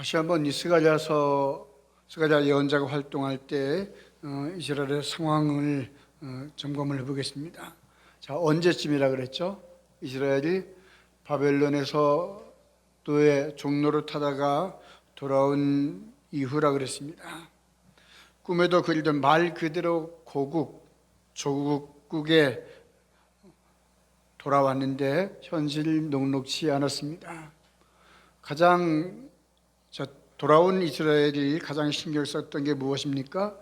다시 한번 이 스가랴 예언자가 활동할 때 이스라엘의 상황을 점검을 해보겠습니다. 자, 언제쯤이라 그랬죠? 이스라엘이 바벨론에서 노예 종로를 타다가 돌아온 이후라 그랬습니다. 꿈에도 그리던 말 그대로 조국국에 돌아왔는데 현실 녹록치 않았습니다. 돌아온 이스라엘이 가장 신경 썼던 게 무엇입니까?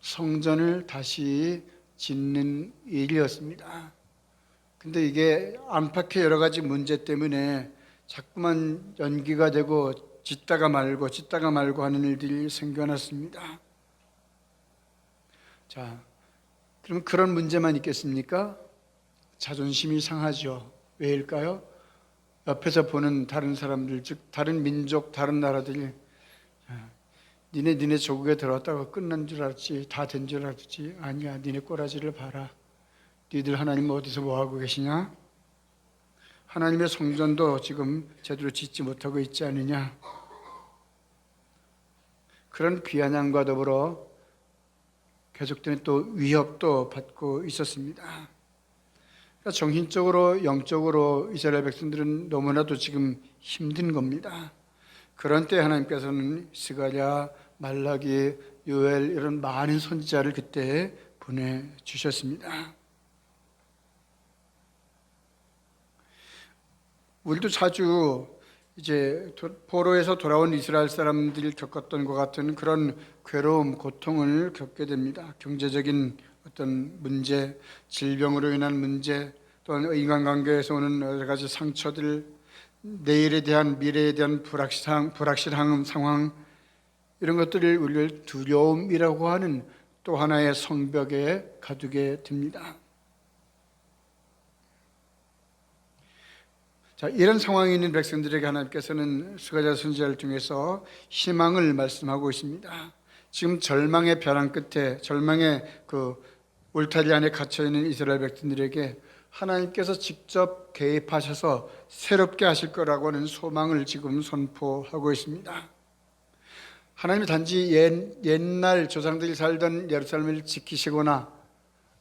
성전을 다시 짓는 일이었습니다. 근데 이게 안팎의 여러 가지 문제 때문에 자꾸만 연기가 되고 짓다가 말고 하는 일들이 생겨났습니다. 자, 그럼 그런 문제만 있겠습니까? 자존심이 상하죠. 왜일까요? 옆에서 보는 다른 사람들, 즉 다른 민족, 다른 나라들이 니네 조국에 들어왔다가 끝난 줄 알았지, 다 된 줄 알았지. 아니야, 니네 꼬라지를 봐라. 니들 하나님 어디서 뭐하고 계시냐? 하나님의 성전도 지금 제대로 짓지 못하고 있지 않느냐? 그런 비아냥과 더불어 계속되는 또 위협도 받고 있었습니다. 그러니까 정신적으로, 영적으로 이스라엘 백성들은 너무나도 지금 힘든 겁니다. 그런 때 하나님께서는 스가랴, 말라기, 요엘 이런 많은 선지자를 그때 보내주셨습니다. 우리도 자주 이제 포로에서 돌아온 이스라엘 사람들이 겪었던 것 같은 그런 괴로움, 고통을 겪게 됩니다. 경제적인 어떤 문제, 질병으로 인한 문제, 또한 인간관계에서 오는 여러 가지 상처들, 내일에 대한, 미래에 대한 불확실한 상황, 이런 것들을 우리를 두려움이라고 하는 또 하나의 성벽에 가두게 됩니다. 자, 이런 상황에 있는 백성들에게 하나님께서는 스가랴 선지자를 통해서 희망을 말씀하고 있습니다. 지금 절망의 벼랑 끝에, 절망의 그 울타리 안에 갇혀 있는 이스라엘 백성들에게 하나님께서 직접 개입하셔서 새롭게 하실 거라고 하는 소망을 지금 선포하고 있습니다. 하나님이 단지 옛날 조상들이 살던 예루살렘을 지키시거나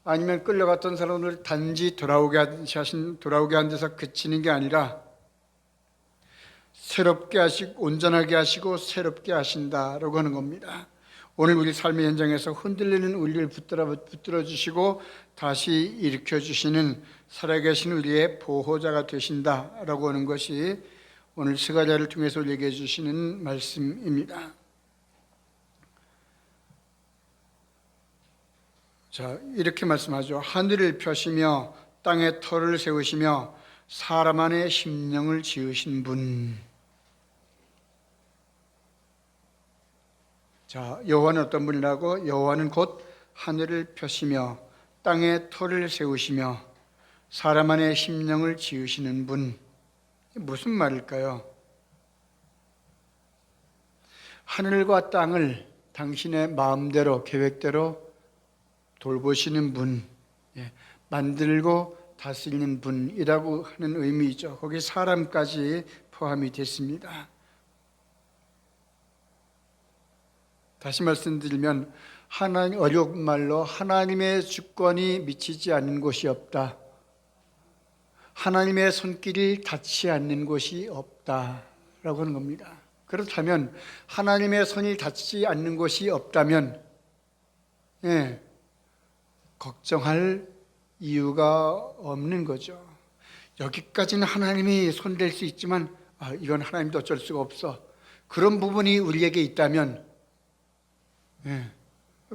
아니면 끌려갔던 사람을 단지 돌아오게 한 데서 그치는 게 아니라 새롭게 하시고 온전하게 하시고 새롭게 하신다라고 하는 겁니다. 오늘 우리 삶의 현장에서 흔들리는 우리를 붙들어 주시고 다시 일으켜 주시는 살아계신 우리의 보호자가 되신다라고 하는 것이 오늘 스가랴를 통해서 얘기해 주시는 말씀입니다. 자, 이렇게 말씀하죠. 하늘을 펴시며 땅에 터를 세우시며 사람 안에 심령을 지으신 분. 자, 여호와는 어떤 분이라고? 여호와는 곧 하늘을 펴시며 땅에 터를 세우시며 사람 안에 심령을 지으시는 분. 무슨 말일까요? 하늘과 땅을 당신의 마음대로, 계획대로 돌보시는 분, 만들고 다스리는 분이라고 하는 의미이죠. 거기 사람까지 포함이 됐습니다. 다시 말씀드리면 어려운 말로 하나님의 주권이 미치지 않는 곳이 없다. 하나님의 손길이 닿지 않는 곳이 없다라고 하는 겁니다. 그렇다면 하나님의 손이 닿지 않는 곳이 없다면 걱정할 이유가 없는 거죠. 여기까지는 하나님이 손댈 수 있지만 이건 하나님도 어쩔 수가 없어. 그런 부분이 우리에게 있다면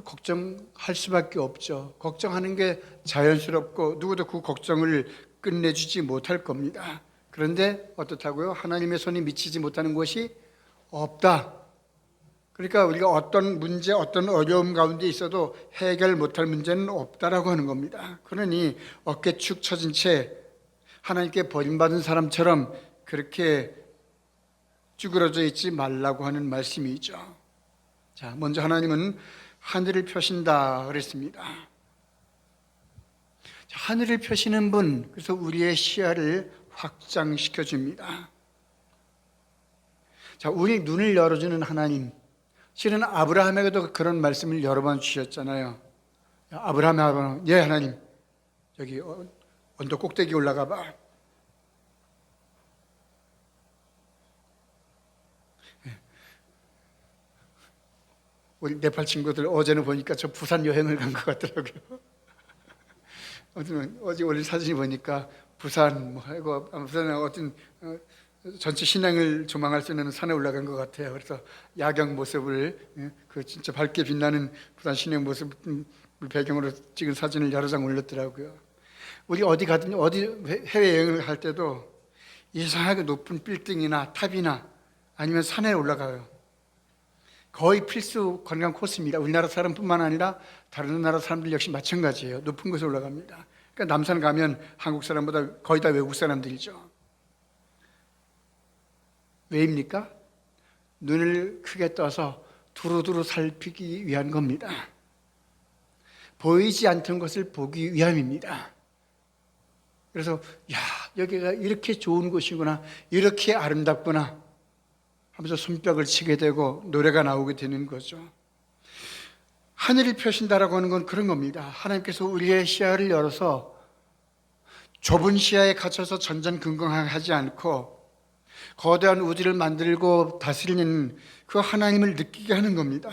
걱정할 수밖에 없죠. 걱정하는 게 자연스럽고 누구도 그 걱정을 끝내주지 못할 겁니다. 그런데 어떻다고요? 하나님의 손이 미치지 못하는 곳이 없다. 그러니까 우리가 어떤 문제, 어떤 어려움 가운데 있어도 해결 못할 문제는 없다라고 하는 겁니다. 그러니 어깨 축 처진 채 하나님께 버림받은 사람처럼 그렇게 쭈그러져 있지 말라고 하는 말씀이죠. 자, 먼저 하나님은 하늘을 펴신다 그랬습니다. 자, 하늘을 펴시는 분, 그래서 우리의 시야를 확장시켜 줍니다. 자, 우리 눈을 열어주는 하나님. 실은 아브라함에게도 그런 말씀을 여러 번 주셨잖아요. 아브라함, 예, 하나님, 여기 언덕 꼭대기 올라가 봐. 우리 네팔 친구들 어제는 보니까 저 부산 여행을 간 것 같더라고요. 어제 올린 사진이 보니까 부산 뭐 하고 부산에 어떤 전체 신앙을 조망할 수 있는 산에 올라간 것 같아요. 그래서 야경 모습을 그 진짜 밝게 빛나는 부산 시내 모습 배경으로 찍은 사진을 여러 장 올렸더라고요. 우리 어디 가든 어디 해외 여행을 할 때도 이상하게 높은 빌딩이나 탑이나 아니면 산에 올라가요. 거의 필수 관광 코스입니다. 우리나라 사람뿐만 아니라 다른 나라 사람들 역시 마찬가지예요. 높은 곳에 올라갑니다. 그러니까 남산 가면 한국 사람보다 거의 다 외국 사람들이죠. 왜입니까? 눈을 크게 떠서 두루두루 살피기 위한 겁니다. 보이지 않던 것을 보기 위함입니다. 그래서 야, 여기가 이렇게 좋은 곳이구나, 이렇게 아름답구나 하면서 손뼉을 치게 되고 노래가 나오게 되는 거죠. 하늘을 펴신다라고 하는 건 그런 겁니다. 하나님께서 우리의 시야를 열어서 좁은 시야에 갇혀서 전전긍긍하지 않고 거대한 우주를 만들고 다스리는 그 하나님을 느끼게 하는 겁니다.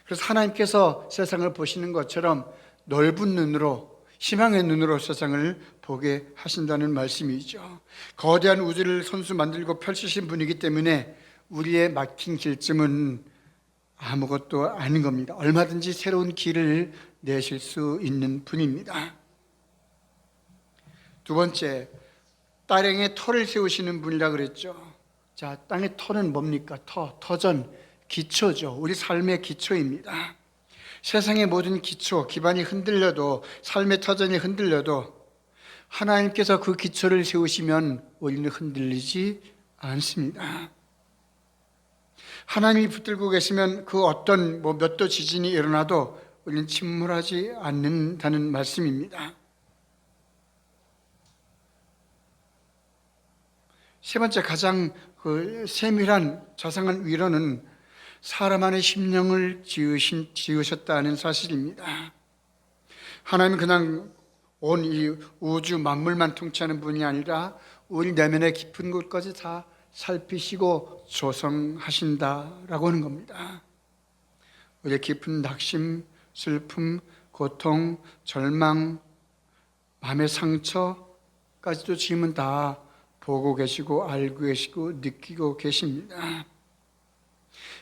그래서 하나님께서 세상을 보시는 것처럼 넓은 눈으로, 희망의 눈으로 세상을 보게 하신다는 말씀이죠. 거대한 우주를 손수 만들고 펼치신 분이기 때문에 우리의 막힌 길쯤은 아무것도 아닌 겁니다. 얼마든지 새로운 길을 내실 수 있는 분입니다. 두 번째, 땅에 터를 세우시는 분이라 그랬죠. 자, 땅의 터는 뭡니까? 터전, 기초죠. 우리 삶의 기초입니다. 세상의 모든 기초, 기반이 흔들려도, 삶의 터전이 흔들려도 하나님께서 그 기초를 세우시면 우리는 흔들리지 않습니다. 하나님이 붙들고 계시면 그 어떤 몇 도 지진이 일어나도 우리는 침몰하지 않는다는 말씀입니다. 세 번째, 가장 세밀한 자상한 위로는 사람 안에 심령을 지으셨다는 사실입니다. 하나님은 그냥 온 이 우주 만물만 통치하는 분이 아니라 우리 내면의 깊은 곳까지 다 살피시고 조성하신다라고 하는 겁니다. 우리의 깊은 낙심, 슬픔, 고통, 절망, 마음의 상처까지도 지금은 다 보고 계시고 알고 계시고 느끼고 계십니다.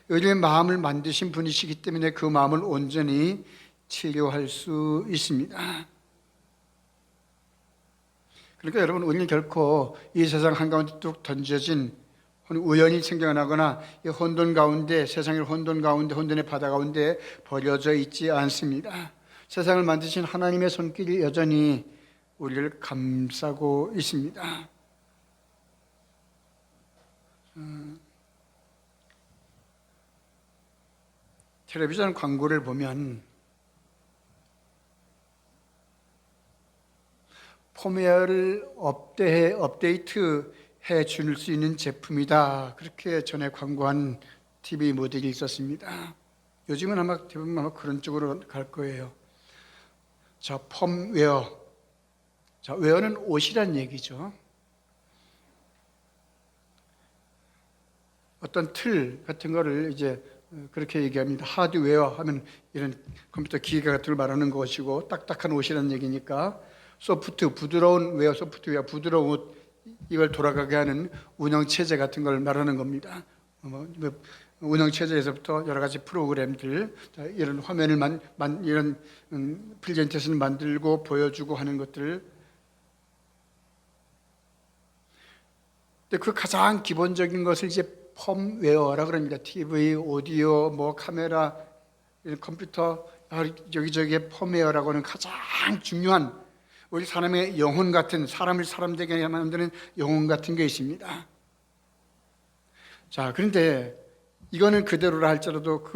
우리의 마음을 만드신 분이시기 때문에 그 마음을 온전히 치료할 수 있습니다. 그러니까 여러분, 우리는 결코 이 세상 한가운데 뚝 던져진 우연히 생겨나거나 이 혼돈 가운데, 세상의 혼돈 가운데, 혼돈의 바다 가운데 버려져 있지 않습니다. 세상을 만드신 하나님의 손길이 여전히 우리를 감싸고 있습니다. 텔레비전 광고를 보면 펌웨어를 업데이트해 줄 수 있는 제품이다, 그렇게 전에 광고한 TV 모델이 있었습니다. 요즘은 아마 대부분 그런 쪽으로 갈 거예요. 자, 펌웨어. 자, 웨어는 옷이란 얘기죠. 어떤 틀 같은 거를 이제 그렇게 얘기합니다. 하드웨어 하면 이런 컴퓨터 기계 같은 걸 말하는 것이고, 딱딱한 옷이라는 얘기니까 소프트, 부드러운 웨어, 소프트웨어, 부드러운 옷, 이걸 돌아가게 하는 운영체제 같은 걸 말하는 겁니다. 운영체제에서부터 여러 가지 프로그램들, 이런 화면을 이런 프레젠테이션을 만들고 보여주고 하는 것들. 근데 그 가장 기본적인 것을 이제 펌웨어라 그럽니다. TV, 오디오, 카메라, 컴퓨터, 여기저기에 펌웨어라고 하는 가장 중요한 우리 사람의 영혼 같은, 사람을 사람 되게 만드는 영혼 같은 게 있습니다. 자, 그런데 이거는 그대로라 할지라도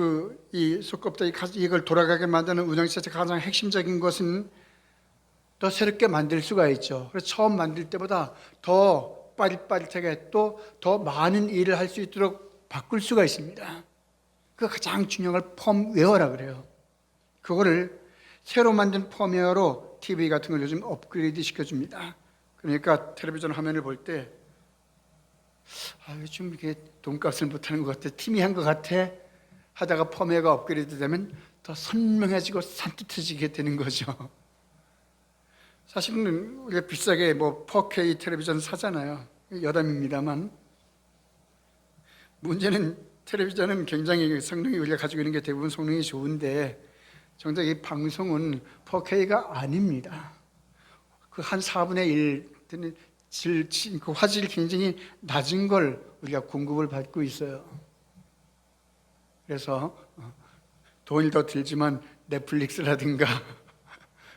이 속껍데기 이걸 돌아가게 만드는 운영체제 가장 핵심적인 것은 더 새롭게 만들 수가 있죠. 그래서 처음 만들 때보다 더 빠릿빠릿하게 또 더 많은 일을 할 수 있도록 바꿀 수가 있습니다. 그 가장 중요한 걸 펌웨어라 그래요. 그거를 새로 만든 펌웨어로 TV 같은 걸 요즘 업그레이드 시켜줍니다. 그러니까 텔레비전 화면을 볼 때 요즘 이게 돈값을 못하는 것 같아, 팀이 한 것 같아 하다가 펌웨어가 업그레이드 되면 더 선명해지고 산뜻해지게 되는 거죠. 사실은 우리가 비싸게 4K 텔레비전 사잖아요. 여담입니다만, 문제는 텔레비전은 굉장히 성능이 우리가 가지고 있는 게 대부분 성능이 좋은데 정작 이 방송은 4K가 아닙니다. 그 한 4분의 1 되는 그 화질이 굉장히 낮은 걸 우리가 공급을 받고 있어요. 그래서 돈이 더 들지만 넷플릭스라든가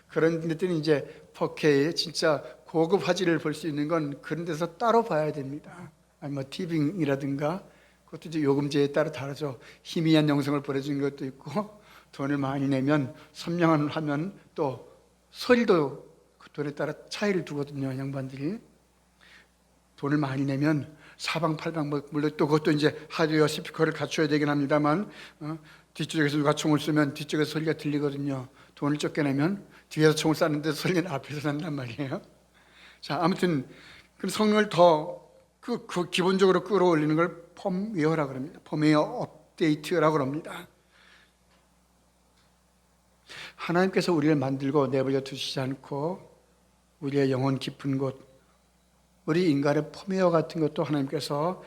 그런 데들은 이제 4K 진짜 고급 화질을 볼 수 있는 건 그런 데서 따로 봐야 됩니다. 아니 티빙이라든가 그것도 이제 요금제에 따라 다르죠. 희미한 영상을 보내주는 것도 있고, 돈을 많이 내면 선명한 화면, 또 소리도 그 돈에 따라 차이를 두거든요. 양반들이 돈을 많이 내면 사방팔방, 물론 또 그것도 이제 하드웨어 스피커를 갖춰야 되긴 합니다만, 뒤쪽에서 누가 총을 쏘면 뒤쪽에서 소리가 들리거든요. 돈을 적게 내면 뒤에서 총을 쐈는데 소리는 앞에서 난단 말이에요. 자, 아무튼 그 성능을 더 그 기본적으로 끌어올리는 걸 펌웨어라고 합니다. 펌웨어 업데이트라고 합니다. 하나님께서 우리를 만들고 내버려 두시지 않고 우리의 영혼 깊은 곳, 우리 인간의 펌웨어 같은 것도 하나님께서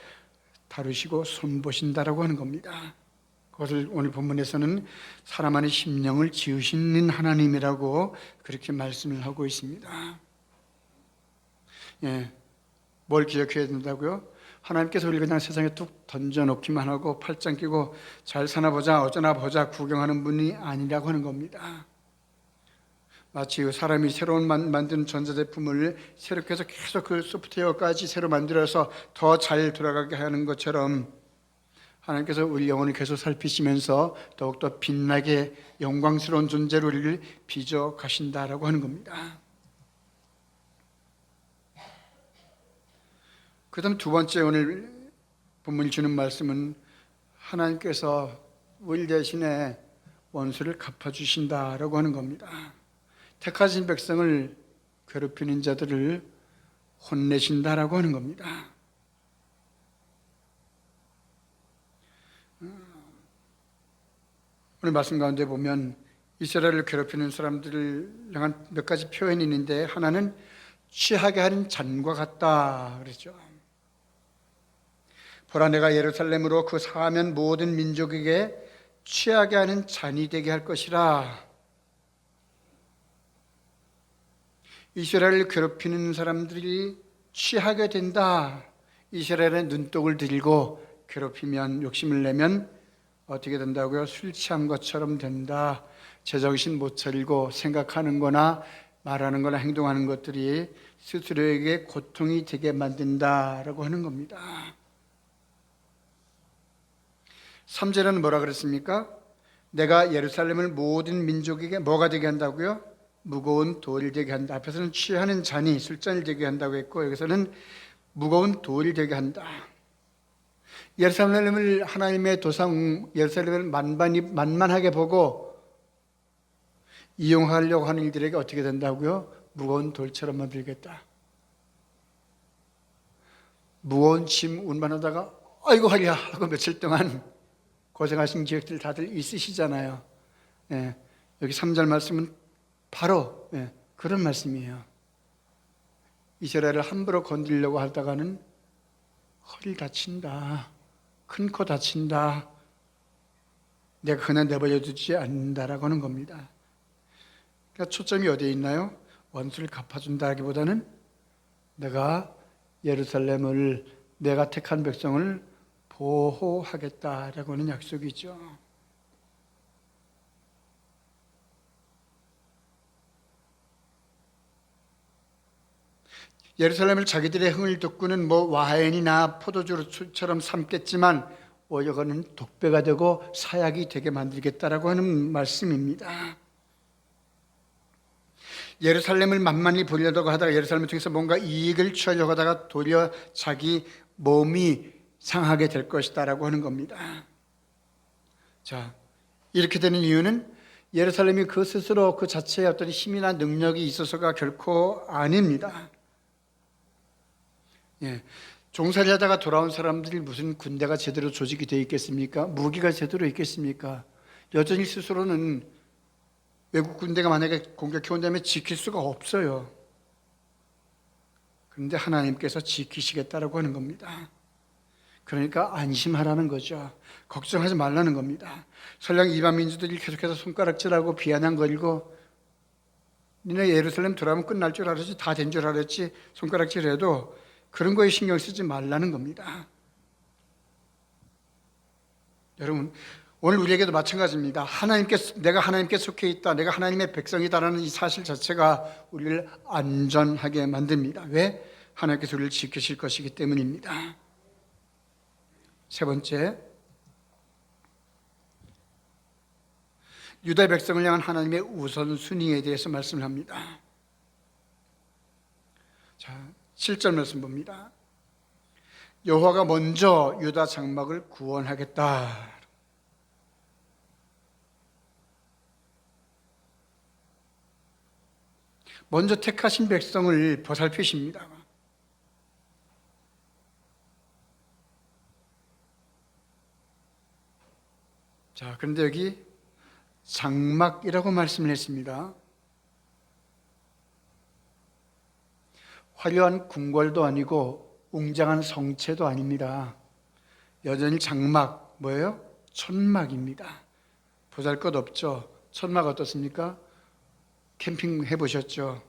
다루시고 손보신다라고 하는 겁니다. 그것을 오늘 본문에서는 사람 안의 심령을 지으시는 하나님이라고 그렇게 말씀을 하고 있습니다. 예, 뭘 기억해야 된다고요? 하나님께서 우리를 그냥 세상에 뚝 던져놓기만 하고 팔짱 끼고 잘 사나 보자, 어쩌나 보자 구경하는 분이 아니라고 하는 겁니다. 마치 사람이 새로운 만든 전자제품을 새롭게 해서 계속 그 소프트웨어까지 새로 만들어서 더 잘 돌아가게 하는 것처럼 하나님께서 우리 영혼을 계속 살피시면서 더욱더 빛나게 영광스러운 존재로 우리를 빚어 가신다라고 하는 겁니다. 그 다음 두 번째 오늘 본문이 주는 말씀은 하나님께서 우리 대신에 원수를 갚아주신다라고 하는 겁니다. 택하신 백성을 괴롭히는 자들을 혼내신다라고 하는 겁니다. 오늘 말씀 가운데 보면 이스라엘을 괴롭히는 사람들을 향한 몇 가지 표현이 있는데, 하나는 취하게 하는 잔과 같다 그랬죠. 보라, 내가 예루살렘으로 그 사하면 모든 민족에게 취하게 하는 잔이 되게 할 것이라. 이스라엘을 괴롭히는 사람들이 취하게 된다. 이스라엘의 눈독을 들이고 괴롭히면, 욕심을 내면 어떻게 된다고요? 술 취한 것처럼 된다. 제정신 못 차리고 생각하는 거나 말하는 거나 행동하는 것들이 스스로에게 고통이 되게 만든다라고 하는 겁니다. 3절에는 뭐라 그랬습니까? 내가 예루살렘을 모든 민족에게 뭐가 되게 한다고요? 무거운 돌이 되게 한다. 앞에서는 취하는 잔이 술잔이 되게 한다고 했고, 여기서는 무거운 돌이 되게 한다. 예루살렘을 하나님의 도상, 예루살렘을 만만하게 보고 이용하려고 하는 일들에게 어떻게 된다고요? 무거운 돌처럼 만들겠다. 무거운 짐 운반하다가 아이고 하랴 하고 며칠 동안 고생하신 기억들 다들 있으시잖아요. 예, 여기 3절 말씀은 바로 그런 말씀이에요. 이스라엘을 함부로 건드리려고 하다가는 허리 다친다, 큰 코 다친다, 내가 그냥 내버려 두지 않는다라고 하는 겁니다. 그러니까 초점이 어디에 있나요? 원수를 갚아준다기보다는 내가 예루살렘을, 내가 택한 백성을 보호하겠다라고 하는 약속이죠. 예루살렘을 자기들의 흥을 돋구는 와인이나 포도주처럼 삼겠지만 오히려 그는 독배가 되고 사약이 되게 만들겠다라고 하는 말씀입니다. 예루살렘을 만만히 보려고 하다가, 예루살렘을 통해서 뭔가 이익을 취하려고 하다가 도리어 자기 몸이 상하게 될 것이다라고 하는 겁니다. 자, 이렇게 되는 이유는 예루살렘이 그 스스로 그 자체의 어떤 힘이나 능력이 있어서가 결코 아닙니다. 예, 종살이 하다가 돌아온 사람들이 무슨 군대가 제대로 조직이 되어 있겠습니까? 무기가 제대로 있겠습니까? 여전히 스스로는 외국 군대가 만약에 공격해 온다면 지킬 수가 없어요. 그런데 하나님께서 지키시겠다라고 하는 겁니다. 그러니까 안심하라는 거죠. 걱정하지 말라는 겁니다. 설령 이방 민주들이 계속해서 손가락질하고 비아냥거리고 니네 예루살렘 돌아오면 끝날 줄 알았지, 다 된 줄 알았지, 손가락질해도 그런 거에 신경 쓰지 말라는 겁니다. 여러분, 오늘 우리에게도 마찬가지입니다. 내가 하나님께 속해 있다, 내가 하나님의 백성이다라는 이 사실 자체가 우리를 안전하게 만듭니다. 왜? 하나님께서 우리를 지키실 것이기 때문입니다. 세 번째, 유다 백성을 향한 하나님의 우선순위에 대해서 말씀을 합니다. 자, 7절 말씀 봅니다. 여호와가 먼저 유다 장막을 구원하겠다. 먼저 택하신 백성을 보살피십니다. 자, 그런데 여기 장막이라고 말씀을 했습니다. 화려한 궁궐도 아니고 웅장한 성체도 아닙니다. 여전히 장막, 뭐예요? 천막입니다. 보잘것없죠. 천막 어떻습니까? 캠핑 해보셨죠?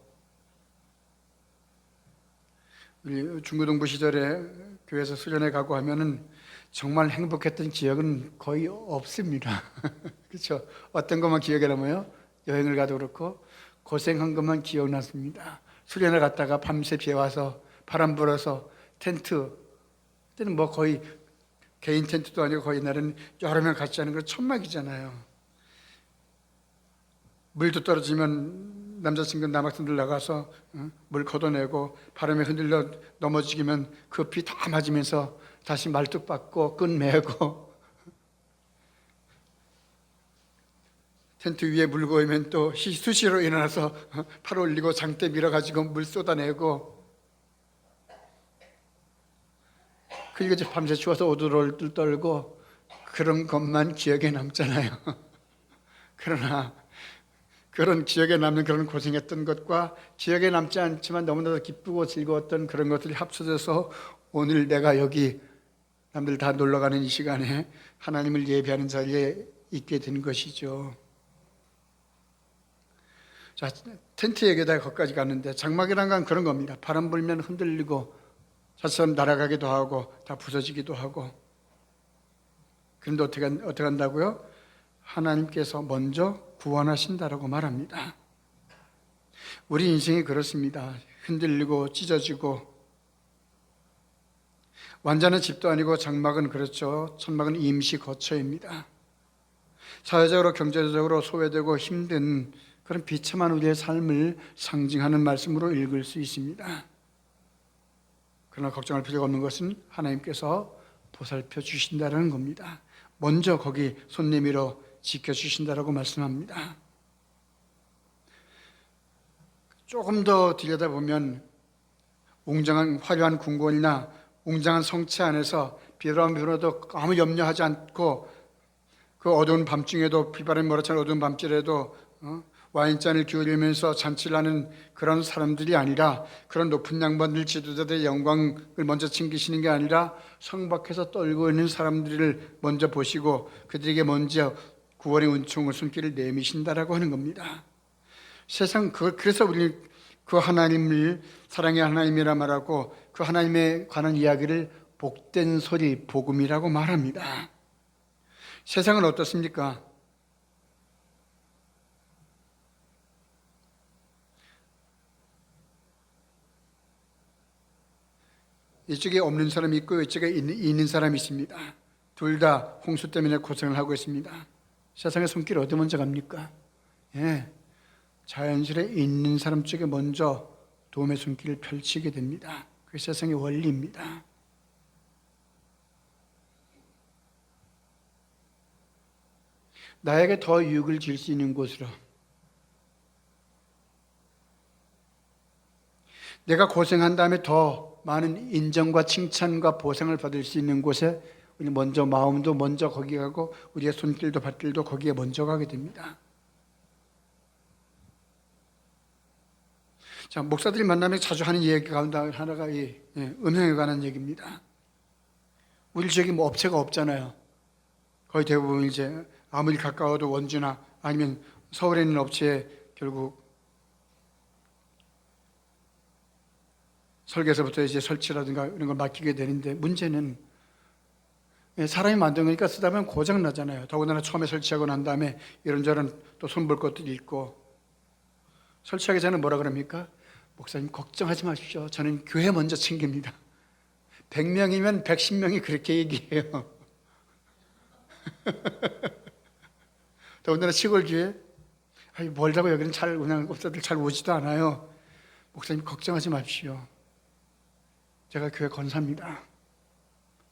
우리 중고등부 시절에 교회에서 수련회 가고 하면은 정말 행복했던 기억은 거의 없습니다. 그렇죠? 어떤 것만 기억에 남아요? 여행을 가도 그렇고 고생한 것만 기억났습니다. 수련회 갔다가 밤새 비 와서 바람 불어서 텐트, 그때는 뭐 거의 개인 텐트도 아니고 거의 날은 여러 명 같이 하는 거 천막이잖아요. 물도 떨어지면 남자친구 남학생들 나가서 물 걷어내고 바람에 흔들려 넘어지면 그 피 다 맞으면서 다시 말뚝 박고 끈 매고 텐트 위에 물 고이면 또 수시로 일어나서 팔 올리고 장대 밀어가지고 물 쏟아내고 그리고 이제 밤새 추워서 오들오들 떨고 그런 것만 기억에 남잖아요. 그러나 그런 기억에 남는 그런 고생했던 것과 기억에 남지 않지만 너무나도 기쁘고 즐거웠던 그런 것들이 합쳐져서 오늘 내가 여기 남들 다 놀러가는 이 시간에 하나님을 예배하는 자리에 있게 된 것이죠. 자, 텐트 얘기에다가 거기까지 갔는데 장막이란 건 그런 겁니다. 바람 불면 흔들리고 자처럼 날아가기도 하고 다 부서지기도 하고. 그런데 어떻게 한다고요? 하나님께서 먼저 구원하신다라고 말합니다. 우리 인생이 그렇습니다. 흔들리고 찢어지고 완전한 집도 아니고 장막은 그렇죠. 천막은 임시 거처입니다. 사회적으로 경제적으로 소외되고 힘든 그런 비참한 우리의 삶을 상징하는 말씀으로 읽을 수 있습니다. 그러나 걱정할 필요가 없는 것은 하나님께서 보살펴 주신다는 겁니다. 먼저 거기 손 내밀어 지켜주신다라고 말씀합니다. 조금 더 들여다보면 웅장한 화려한 궁궐이나 웅장한 성체 안에서 비바람 불어도 아무 염려하지 않고 그 어두운 밤중에도 비바람이 몰아치는 어두운 밤길에도 와인잔을 기울이면서 잔치를 하는 그런 사람들이 아니라 그런 높은 양반들 지도자들의 영광을 먼저 챙기시는 게 아니라 성 밖에서 떨고 있는 사람들을 먼저 보시고 그들에게 먼저 구원의 은총을 손길을 내미신다라고 하는 겁니다. 그래서 우리 그 하나님을 사랑의 하나님이라 말하고 그 하나님에 관한 이야기를 복된 소리, 복음이라고 말합니다. 세상은 어떻습니까? 이쪽에 없는 사람이 있고 이쪽에 있는 사람이 있습니다. 둘 다 홍수 때문에 고생을 하고 있습니다. 세상의 손길 어디 먼저 갑니까? 예, 자연스레 있는 사람 쪽에 먼저 도움의 손길을 펼치게 됩니다. 그게 세상의 원리입니다. 나에게 더 유익을 줄 수 있는 곳으로, 내가 고생한 다음에 더 많은 인정과 칭찬과 보상을 받을 수 있는 곳에 우리 먼저 마음도 먼저 거기 가고 우리의 손길도 발길도 거기에 먼저 가게 됩니다. 자, 목사들이 만나면 자주 하는 얘기 가운데 하나가 이 음성에 관한 얘기입니다. 우리 지역에 뭐 업체가 없잖아요. 거의 대부분 이제 아무리 가까워도 원주나 아니면 서울에 있는 업체에 결국 설계서부터 이제 설치라든가 이런 걸 맡기게 되는데, 문제는 사람이 만든 거니까 쓰다 보면 고장 나잖아요. 더군다나 처음에 설치하고 난 다음에 이런저런 또 손볼 것들이 있고, 설치하기 전에 뭐라 그럽니까? 목사님 걱정하지 마십시오. 저는 교회 먼저 챙깁니다. 100명이면 110명이 그렇게 얘기해요. 더군다나 시골 교회, 멀다고 여기는 잘 운항업자들 잘 오지도 않아요. 목사님 걱정하지 마십시오. 제가 교회 건사입니다.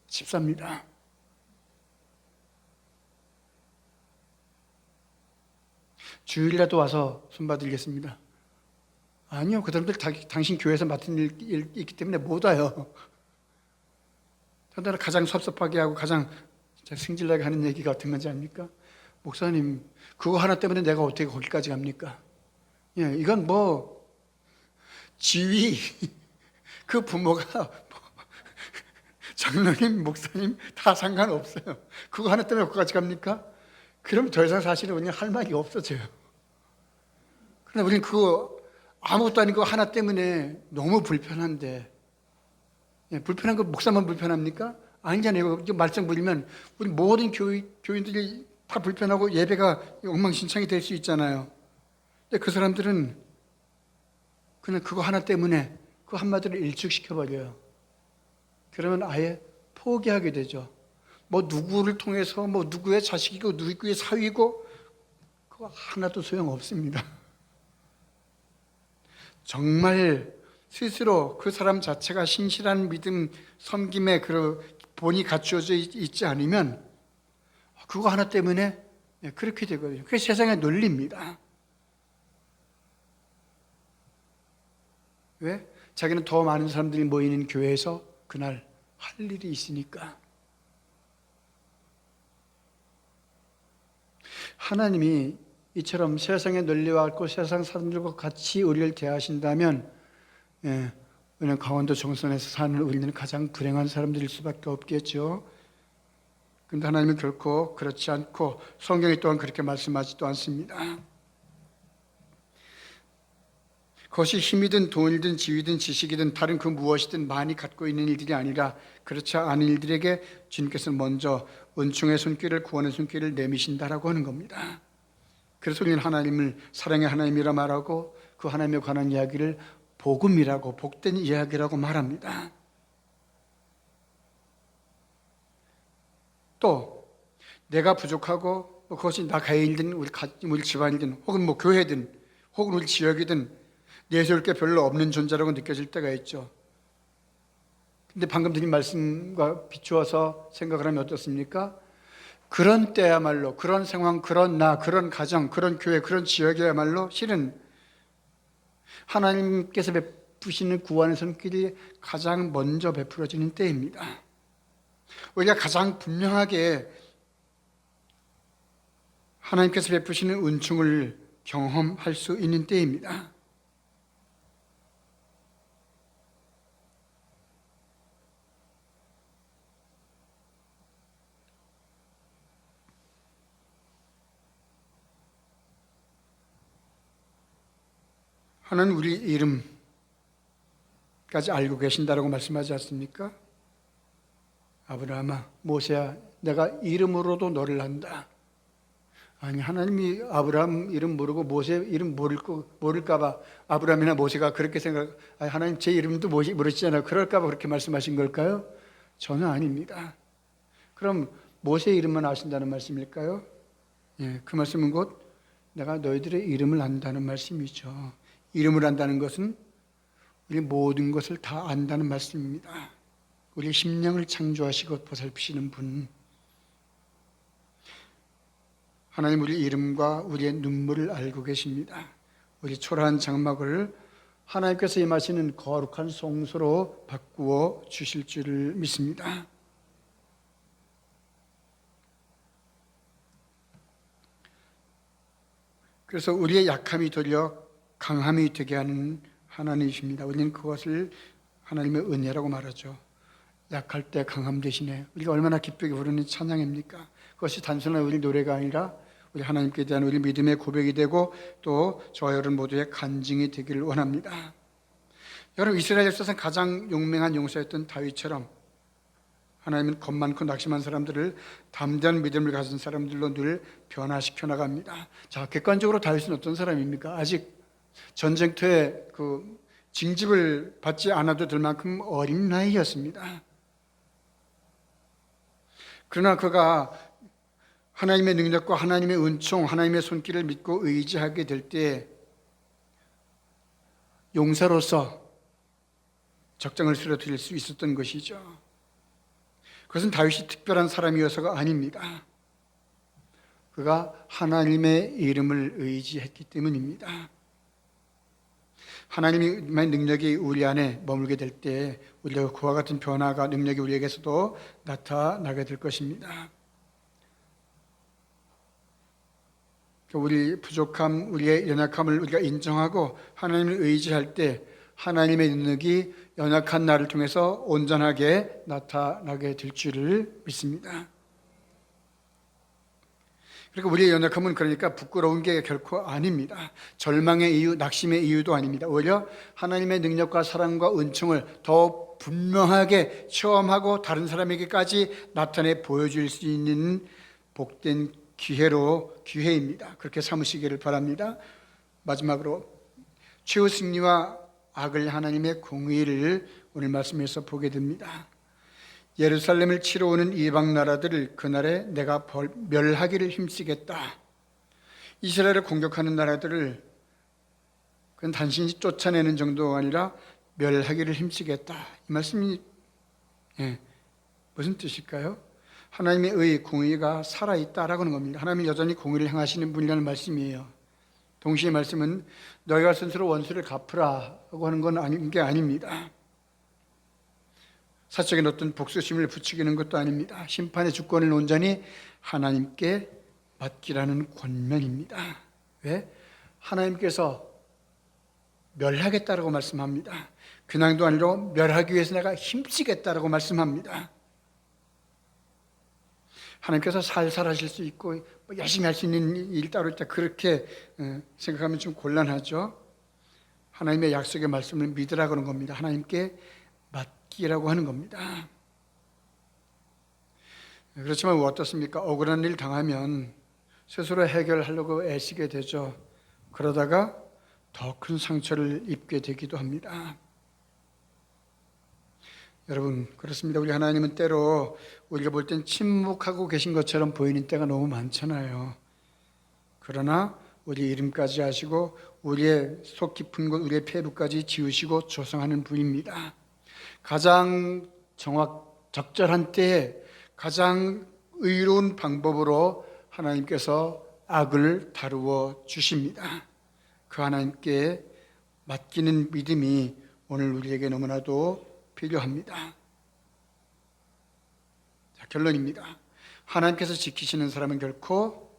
집사입니다. 주일이라도 와서 손봐드리겠습니다. 아니요, 그 사람들 당신 교회에서 맡은 일 있기 때문에 못 와요. 저는 가장 섭섭하게 하고 가장 승질나게 하는 얘기가 어떤 건지 압니까? 목사님, 그거 하나 때문에 내가 어떻게 거기까지 갑니까? 예, 이건 뭐 지위, 그 부모가 장로님, 목사님 다 상관없어요. 그거 하나 때문에 거기까지 갑니까? 그럼 더 이상 사실은 그냥 할 말이 없어져요. 그러나 우리는 그거 아무것도 아닌 거 하나 때문에 너무 불편한데, 불편한 거 목사만 불편합니까? 아니잖아요. 말썽 부리면 우리 모든 교인들이 다 불편하고 예배가 엉망진창이 될 수 있잖아요. 근데 그 사람들은 그냥 그거 하나 때문에 그 한마디로 일축시켜버려요. 그러면 아예 포기하게 되죠. 뭐 누구를 통해서 뭐 누구의 자식이고 누구의 사위고 그거 하나도 소용없습니다. 정말 스스로 그 사람 자체가 신실한 믿음, 섬김에 그 본이 갖추어져 있지 않으면 그거 하나 때문에 그렇게 되거든요. 그게 세상의 논리입니다. 왜? 자기는 더 많은 사람들이 모이는 교회에서 그날 할 일이 있으니까. 하나님이 이처럼 세상의 논리와 같고 세상 사람들과 같이 우리를 대하신다면, 왜냐하면 강원도 정선에서 사는 우리는 가장 불행한 사람들일 수밖에 없겠죠. 그런데 하나님은 결코 그렇지 않고 성경이 또한 그렇게 말씀하지도 않습니다. 그것이 힘이든 돈이든 지위든 지식이든 다른 그 무엇이든 많이 갖고 있는 일들이 아니라 그렇지 않은 일들에게 주님께서는 먼저 은총의 손길을, 구원의 손길을 내미신다라고 하는 겁니다. 그래서 우리는 하나님을 사랑의 하나님이라 말하고 그 하나님에 관한 이야기를 복음이라고, 복된 이야기라고 말합니다. 또 내가 부족하고 그것이 나가의 일든 우리 집안이든 혹은 뭐 교회든 혹은 우리 지역이든 내세울 게 별로 없는 존재라고 느껴질 때가 있죠. 근데 방금 드린 말씀과 비추어서 생각을 하면 어떻습니까? 그런 때야말로, 그런 상황, 그런 나, 그런 가정, 그런 교회, 그런 지역이야말로 실은 하나님께서 베푸시는 구원의 손길이 가장 먼저 베풀어지는 때입니다. 우리가 가장 분명하게 하나님께서 베푸시는 은총을 경험할 수 있는 때입니다. 하나님 우리 이름까지 알고 계신다라고 말씀하지 않습니까? 아브라함아, 모세야, 내가 이름으로도 너를 안다. 아니, 하나님이 아브라함 이름 모르고 모세 이름 모를까봐 아브라함이나 모세가 그렇게 아니, 하나님 제 이름도 모르시잖아요. 그럴까봐 그렇게 말씀하신 걸까요? 전혀 아닙니다. 그럼 모세 이름만 아신다는 말씀일까요? 예, 그 말씀은 곧 내가 너희들의 이름을 안다는 말씀이죠. 이름을 안다는 것은 우리 모든 것을 다 안다는 말씀입니다. 우리 심령을 창조하시고 보살피시는 분, 하나님 우리 이름과 우리의 눈물을 알고 계십니다. 우리 초라한 장막을 하나님께서 임하시는 거룩한 성소로 바꾸어 주실 줄을 믿습니다. 그래서 우리의 약함이 되려 강함이 되게 하는 하나님이십니다. 우리는 그것을 하나님의 은혜라고 말하죠. 약할 때 강함 되시네. 우리가 얼마나 기쁘게 부르는 찬양입니까? 그것이 단순한 우리 노래가 아니라 우리 하나님께 대한 우리 믿음의 고백이 되고 또 저와 여러분 모두의 간증이 되기를 원합니다. 여러분, 이스라엘 역사상 가장 용맹한 용사였던 다윗처럼 하나님은 겁 많고 낙심한 사람들을 담대한 믿음을 가진 사람들로 늘 변화시켜 나갑니다. 자, 객관적으로 다윗은 어떤 사람입니까? 아직 전쟁터에 그 징집을 받지 않아도 될 만큼 어린 나이였습니다. 그러나 그가 하나님의 능력과 하나님의 은총, 하나님의 손길을 믿고 의지하게 될 때 용사로서 적장을 쓰러뜨릴 수 있었던 것이죠. 그것은 다윗이 특별한 사람이어서가 아닙니다. 그가 하나님의 이름을 의지했기 때문입니다. 하나님의 능력이 우리 안에 머물게 될 때 우리가 그와 같은 변화가 능력이 우리에게서도 나타나게 될 것입니다. 우리 부족함, 우리의 연약함을 우리가 인정하고 하나님을 의지할 때 하나님의 능력이 연약한 나를 통해서 온전하게 나타나게 될 줄을 믿습니다. 그리고 우리의 연약함은 그러니까 부끄러운 게 결코 아닙니다. 절망의 이유, 낙심의 이유도 아닙니다. 오히려 하나님의 능력과 사랑과 은총을 더 분명하게 체험하고 다른 사람에게까지 나타내 보여줄 수 있는 복된 기회입니다. 그렇게 삼으시기를 바랍니다. 마지막으로 최후 승리와 악을 하나님의 공의를 오늘 말씀에서 보게 됩니다. 예루살렘을 치러 오는 이방 나라들을 그날에 내가 멸하기를 힘쓰겠다. 이스라엘을 공격하는 나라들을 그건 단순히 쫓아내는 정도가 아니라 멸하기를 힘쓰겠다. 이 말씀이 무슨 뜻일까요? 하나님의 의, 공의가 살아있다라고 하는 겁니다. 하나님은 여전히 공의를 행하시는 분이라는 말씀이에요. 동시에 말씀은 너희가 스스로 원수를 갚으라고 하는 건 아닌 게 아닙니다. 사적인 어떤 복수심을 부추기는 것도 아닙니다. 심판의 주권을 온전히 하나님께 맡기라는 권면입니다. 왜? 하나님께서 멸하겠다라고 말씀합니다. 그냥도 아니라 멸하기 위해서 내가 힘쓰겠다라고 말씀합니다. 하나님께서 살살 하실 수 있고 열심히 할 수 있는 일 따로 있다, 그렇게 생각하면 좀 곤란하죠. 하나님의 약속의 말씀을 믿으라고 하는 겁니다. 하나님께 맡기라고 하는 겁니다. 그렇지만 어떻습니까? 억울한 일 당하면 스스로 해결하려고 애쓰게 되죠. 그러다가 더 큰 상처를 입게 되기도 합니다. 여러분, 그렇습니다. 우리 하나님은 때로 우리가 볼 땐 침묵하고 계신 것처럼 보이는 때가 너무 많잖아요. 그러나 우리 이름까지 아시고 우리의 속 깊은 곳, 우리의 폐부까지 지으시고 조성하는 분입니다. 가장 적절한 때에 가장 의로운 방법으로 하나님께서 악을 다루어 주십니다. 그 하나님께 맡기는 믿음이 오늘 우리에게 너무나도 필요합니다. 자, 결론입니다. 하나님께서 지키시는 사람은 결코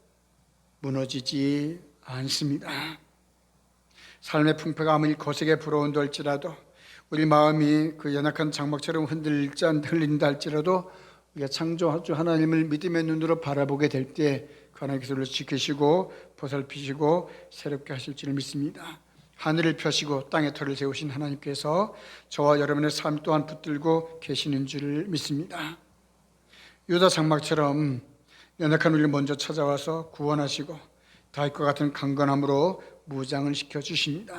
무너지지 않습니다. 삶의 풍파가 아무리 거세게 불어온다 할지라도, 우리 마음이 그 연약한 장막처럼 흔들린다 할지라도, 우리가 창조주 하나님을 믿음의 눈으로 바라보게 될 때 그 하나님께서 우리를 지키시고 보살피시고 새롭게 하실 줄 믿습니다. 하늘을 펴시고 땅에 터를 세우신 하나님께서 저와 여러분의 삶 또한 붙들고 계시는 줄 믿습니다. 유다 장막처럼 연약한 우리를 먼저 찾아와서 구원하시고 다윗과 같은 강건함으로 무장을 시켜주십니다.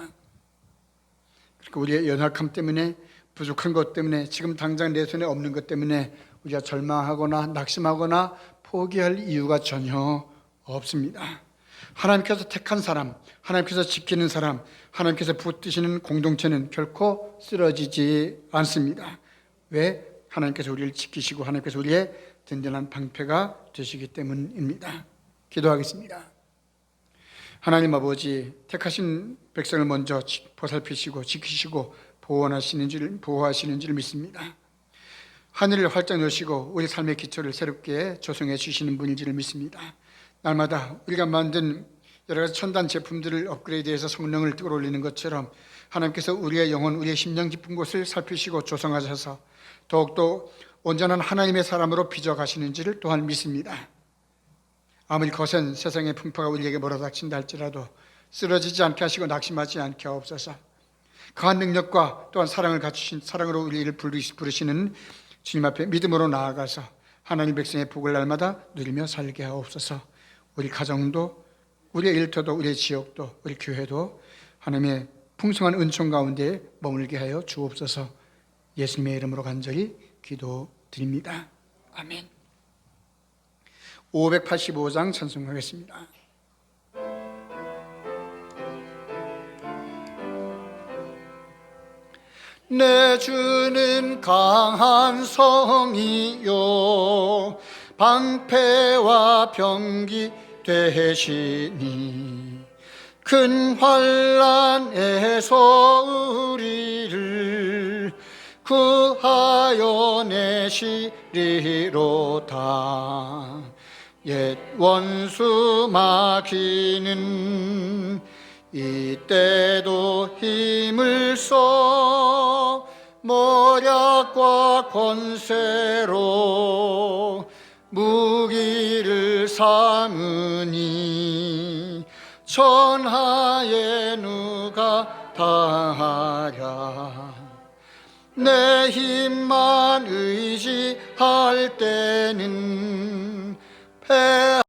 그러니까 우리의 연약함 때문에, 부족한 것 때문에, 지금 당장 내 손에 없는 것 때문에 우리가 절망하거나 낙심하거나 포기할 이유가 전혀 없습니다. 하나님께서 택한 사람, 하나님께서 지키는 사람, 하나님께서 붙드시는 공동체는 결코 쓰러지지 않습니다. 왜? 하나님께서 우리를 지키시고 하나님께서 우리의 든든한 방패가 되시기 때문입니다. 기도하겠습니다. 하나님 아버지, 택하신 백성을 먼저 보살피시고 지키시고 보호하시는 줄 믿습니다. 하늘을 활짝 여시고 우리 삶의 기초를 새롭게 조성해 주시는 분인 줄 믿습니다. 날마다 우리가 만든 여러 가지 첨단 제품들을 업그레이드해서 성능을 끌어올리는 것처럼 하나님께서 우리의 영혼, 우리의 심령 깊은 곳을 살피시고 조성하셔서 더욱더 온전한 하나님의 사람으로 빚어가시는지를 또한 믿습니다. 아무리 거센 세상의 풍파가 우리에게 몰아닥친다 할지라도 쓰러지지 않게 하시고 낙심하지 않게 하옵소서. 강한 능력과 또한 사랑을 갖추신 사랑으로 우리를 부르시는 주님 앞에 믿음으로 나아가서 하나님 백성의 복을 날마다 누리며 살게 하옵소서. 우리 가정도, 우리의 일터도, 우리의 지역도, 우리 교회도 하나님의 풍성한 은총 가운데 머물게 하여 주옵소서. 예수님의 이름으로 간절히 기도드립니다. 아멘. 585장 찬송하겠습니다. 내 주는 강한 성이요 방패와 병기 되시니 큰 환난에서 우리를 구하여 내시리로다. 옛 원수 마귀는 이때도 힘을 써 모략과 권세로 무기를 삼으니 천하에 누가 당하랴. 내 힘만 의지할 때는 패